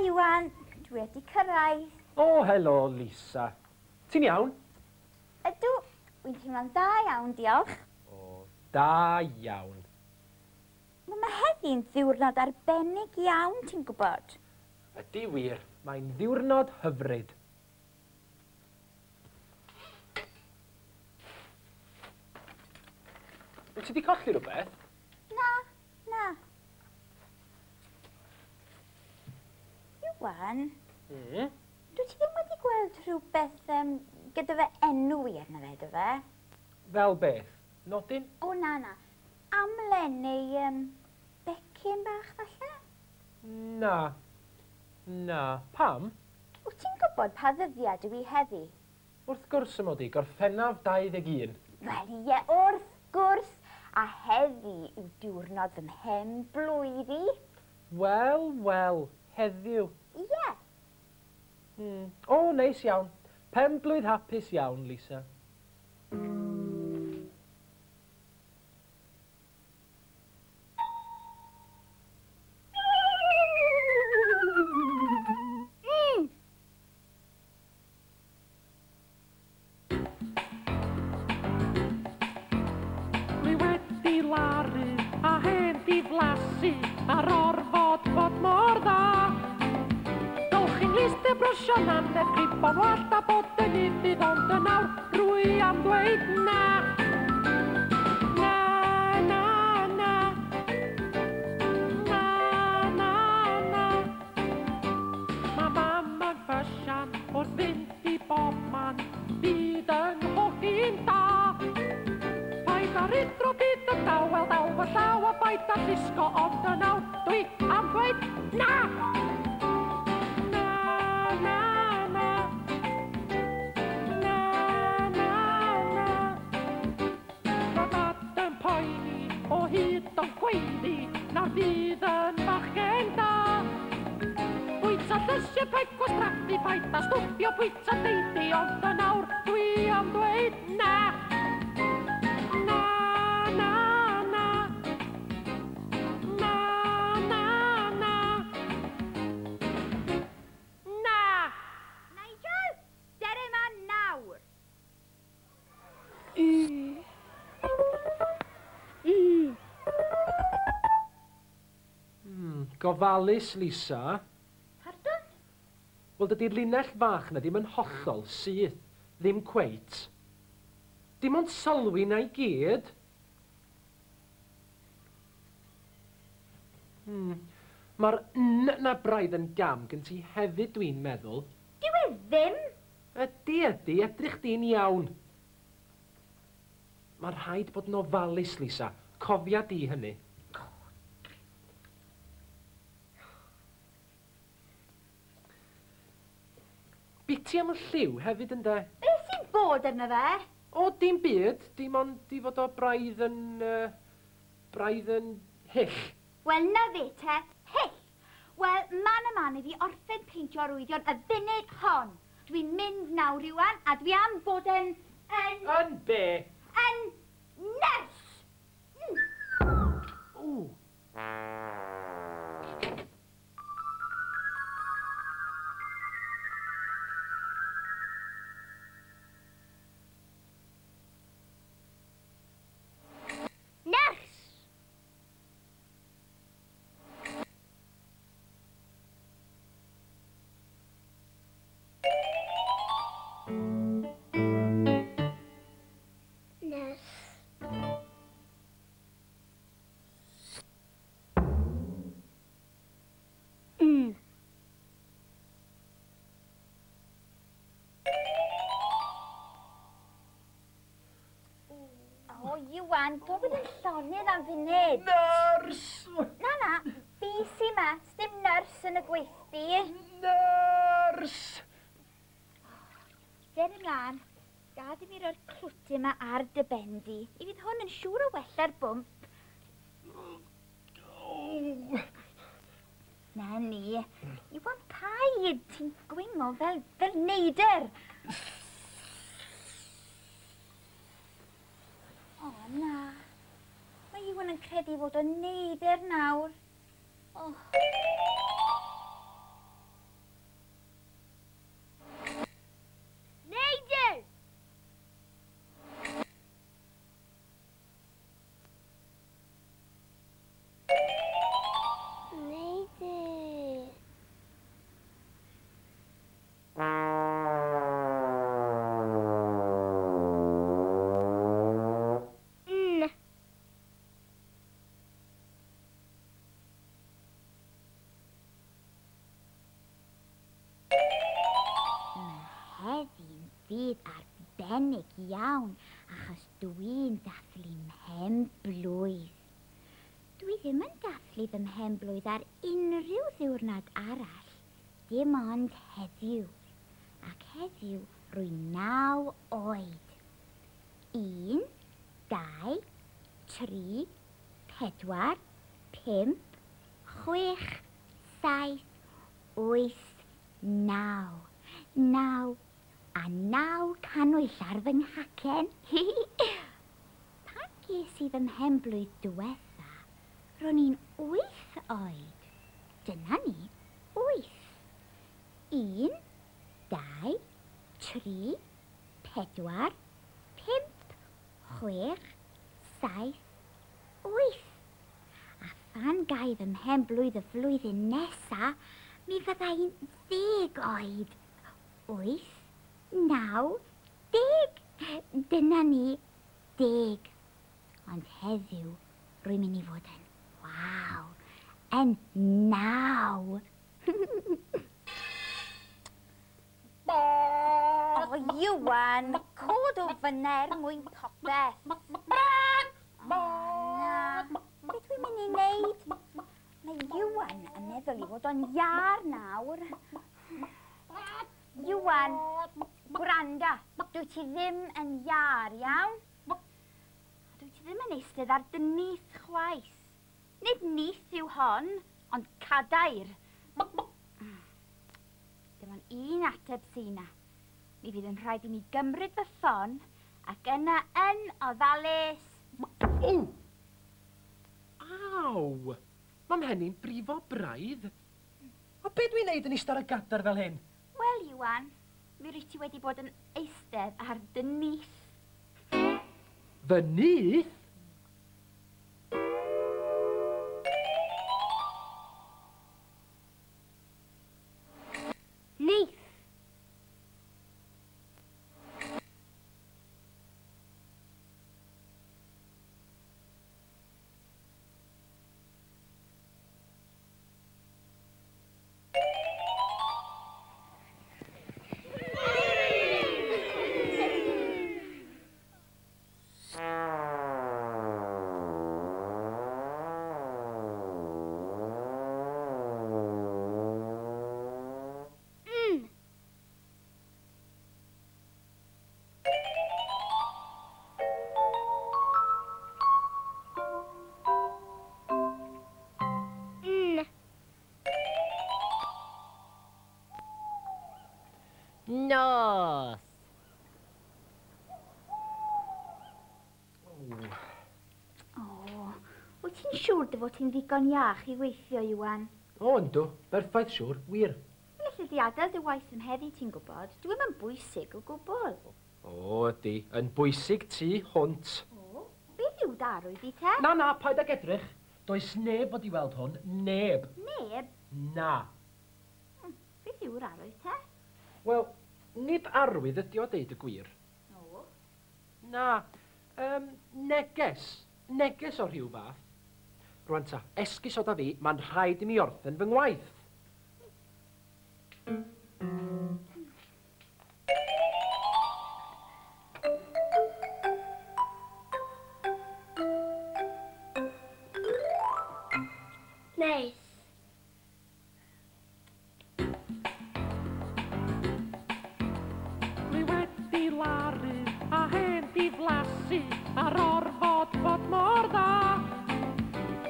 Iwan, dwi wedi cyrraedd. O, helo, Lisa. Ti'n iawn? Ydw, wy'n teimlo'n da iawn, diolch. O, da iawn. Mae heddi'n ddiwrnod arbennig iawn, ti'n gwybod? Ydy wir, mae'n ddiwrnod hyfryd. Wyt ti wedi colli rhywbeth? Na. Iwan, dwi ti ddim wedi gweld rhywbeth gyda fe enw i arno fe, dy fe? Fel beth? Nodyn? O, na. Amlen neu becyn bach, falle? Na. Pam? Wyt ti'n gwybod pa ddyddiad yw i heddi? Wrth gwrs ymodi, Gorffennaf 21. Wel, ie, wrth gwrs. A heddi yw diwrnod fy mhen blwydd i. Wel, heddiw. Ie. O, neis iawn. Pen blwydd hapus iawn, Lisa. Dwi wedi laru a hen diflasu ar orfod fod mor dda. Dowch i'n list y brosion am y gribon wallt a bod yn uffydd ond yn awr rwy am dweud na. Na. Ma' mam yn ffysian wrth fynd i bob man, bydd yn hogi'n da. Paid ar idro bydd yn dawel fy llaw a paid ar llusgo ond yn awr dwi am dweud na! Na. Mae dad yn poeni o hyd o'n gweiddi nawr fydd yn bachgen da. Pwynt a llysiau paid gwastraffu, paid a stwffio pwynt a deidi ond yn awr dwi am dweud na! Gofalus, Lisa. Pardon? Wel, dydy'r linell fach na ddim yn hollol syth, ddim cweit. Dim ond sylwi na i gyd. Mae'r n na braidd yn gam gen ti hefyd, dwi'n meddwl. Dyw e ddim. Ydy, edrych di'n iawn. Mae rhaid bod yn ofalus, Lisa. Cofia di hynny. Biti am y lliw hefyd ynde? Beth sy'n bod arno fe? O, dim byd. Dim ond di fod o braidd yn hyll. Wel, na fe te, hyll. Wel, man iddi orffen peintio arwyddion y funud hon. Dwi'n mynd nawr, Iwan, a dwi am bod yn... Yn be? Yn nyrs! Ww. Iwan, gofyn yn llonydd am funud. Nyrs! Na, fi sy'n ma, sdim nyrs yn y gweithdi. Nyrs! Der ymlaen, gad i mi roi'r clwt yma ar dy bendi. I fydd hwn yn siŵr o wella'r bwmp. Na ni, Iwan paid, ti'n gwyngo fel neidr. O, na. Mae Iwan yn credu fod o'n neidr nawr. fydd arbennig iawn achos dwi'n dathlu mhenblwydd. Dwi ddim yn dathlu fy mhenblwydd ar unrhyw ddiwrnod arall, dim ond heddiw. Ac heddiw rwy'n 9 oed. 1, 2, 3, 4, 5, 6, 7, 8, 9. 9 a 9 canwyll ar fy nghacen. Pan ges i fy mhenblwydd diwetha, ro'n i'n 8 oed. Dyna ni, 8. 1, 2, 3, 4, 5, 6, 7, 8. A phan gai fy mhenblwydd y flwyddyn nesa, mi fyddai'n 10 oed. 8, 9, 10. Dyna ni, 10. Ond heddiw, rwy'n mynd i fod yn, waw, yn 9. O, Iwan, cod o fyner mwyn popeth. Na, beth dwi'n mynd i wneud? Mae Iwan yn meddwl i fod o'n iar nawr. Iwan, gwranda, dwi ti ddim yn iar, iawn? Dwi ti ddim yn eistedd ar dy nyth chwaith. Nid nyth yw hon, ond cadair. Dim ond un ateb sy'n na. Mi fydd yn rhaid i mi gymryd fy ffon ac yna yn ofalus. O! Aw! Mae mhenni'n brifo braidd. O be dwi'n neud yn eistedd ar y gadar fel hyn? Wel, Iwan, mi rydw ti wedi bod yn eistedd ar dy nyth. Fy nyth? Nyth. Nos. Wyt ti'n siŵr dy fod ti'n ddigon iach i weithio, Iwan? O, yndw. Berffaith siŵr. Wir. Felly di adael dy waith yn heddi, ti'n gwybod. Dwi'n yn bwysig o gwbl. O, ydi. Yn bwysig ti hwnt. O, beth yw darwydd i te? Na, paid ag edrych. Does neb fod i weld hwn. Neb. Neb? Na. Beth yw'r arwydd te? Wel, nid arwydd ydi o deud y gwir. O. Na. Neges. Neges o rhyw fath. Rwan ta, esgus o da fi, mae'n rhaid i mi orffen fy ngwaith. Neis. Dwi wedi laru a hen diflasu ar orfod fod mor dda.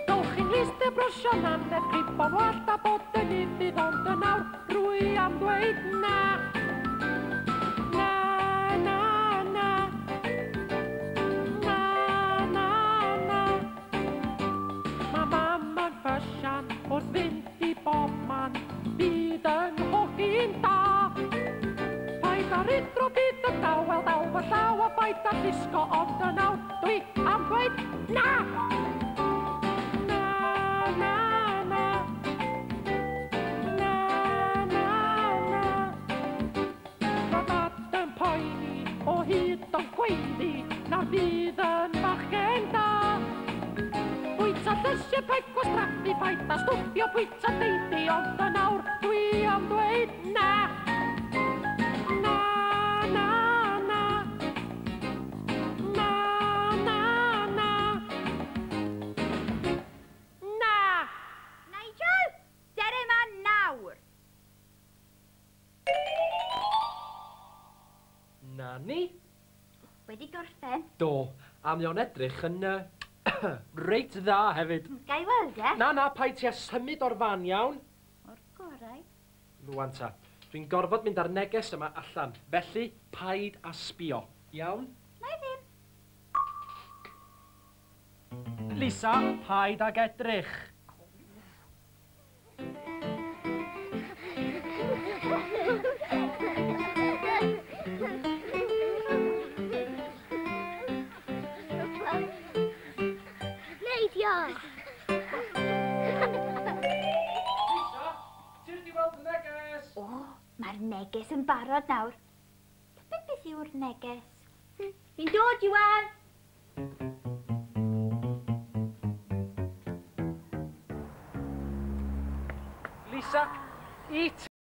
Dowch chi'n list y brosion anedd gripon wallt a bod yn unig ond yn awr rwy am dweud na. Na, na, na. Na, na, na. Ma' mam yn ffysian wrth fynd i bob man bydd yn hogi'n da. Paid ar idro byd y dawel daw fy llaw a paid ar ddisgo ond yn awr dwi am dweud na! Na, na, na. Na, na, na. Ma' dad yn poeni o hyd o'n gweiddi nawr bydd yn bachgen da. Bwyta llysiau paid gwastraffu paid a stwffio bwyta deidi ond yn awr dwi am dweud na! Na, na, gorffen? Do, a mi o'n edrych yn reit dda hefyd. Gai weld e? Na, paid ti a symud o'r fan iawn. O'r gorau. Rwan ta, dwi'n gorfod mynd ar neges yma allan, felly paid a sbio. Iawn? Na i ddim. Lisa, paid ag edrych. Neidio! Lisa, ti'n di weld y neges? O, mae'r neges yn barod nawr. Beth yw'r neges? Fi'n dod, Iwan! Lisa, eat!